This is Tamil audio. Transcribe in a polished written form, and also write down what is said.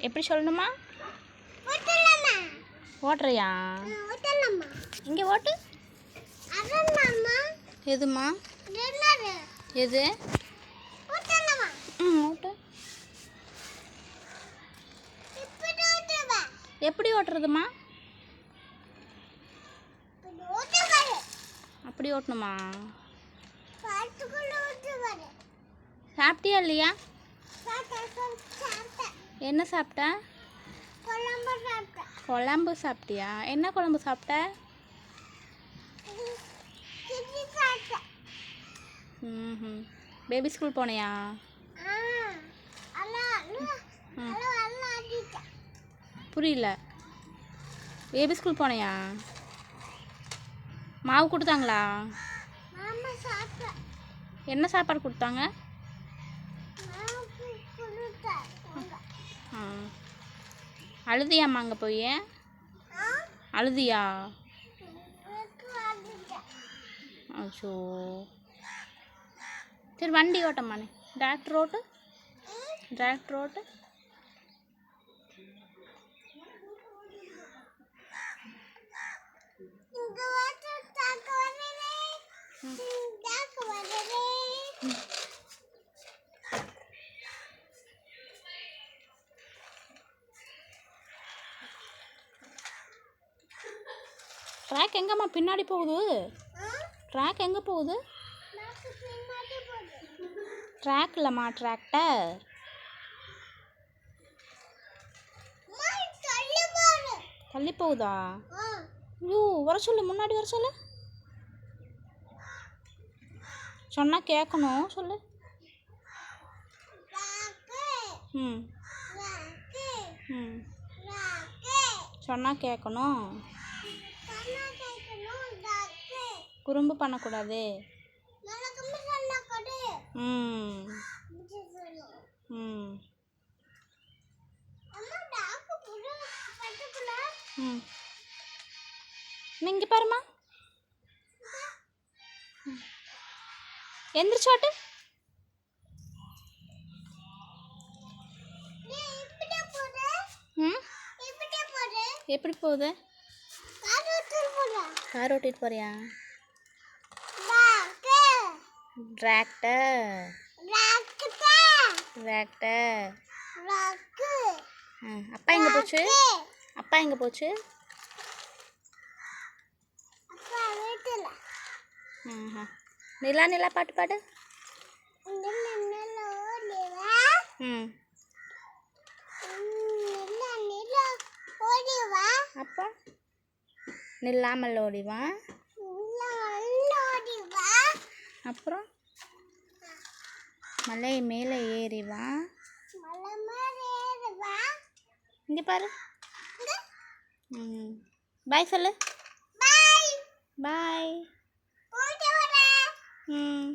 எப்படி சொல்லணுமா? ஓட்டுறியா? இங்கே ஓட்டு. எதுமா? எது? ஓட்டு. எப்படி ஓட்டுறதுமா? அப்படி ஓட்டணுமா? சாப்பிட்டியா இல்லையா? என்ன சாப்பிட்ட? குழம்பு சாப்பிட்டியா? என்ன குழம்பு சாப்பிட்ட? ம். பேபி ஸ்கூல் போனியா? புரியல. பேபி ஸ்கூல் போனியா? மாவு கொடுத்தாங்களா? என்ன சாப்பாடு கொடுத்தாங்க? அழுதியாம்மா அங்கே போய்? அழுதியா? அச்சோ. சரி வண்டி ஓட்டம்மானே. டிராக்டர் ஓட்டு. டிராக்டர் ஓட்டு. ட்ராக் எங்கம்மா பின்னாடி போகுது? ட்ராக் எங்கே போகுது? ட்ராக் இல்லைம்மா, டிராக்டர். தள்ளி போகுதா? ஐயோ, வர சொல்லு, முன்னாடி வர சொல்லு. சொன்னால் கேட்கணும், சொல்லு. ம் ம் சொன்னால் கேட்கணும். குறும்பு பண்ணக்கூடாது. ம் ம் ம் இங்கே பாருமா. எந்திரிச்சோட்டு. ம் எப்படி போகுது? கார் ஓட்டிட்டு போறியா? டிராக்டர். டிராக்டர். அப்பா எங்கே போச்சு? அப்பா எங்கே போச்சு? நிலா நிலா பாட்டு பாடு. ம் அப்பா நில்லாமல் ஓடிவா. அப்புறம் மலை மேலே ஏறிவா. இங்கே பாரு. ம் பாய் சொல்லு. பாய். ம்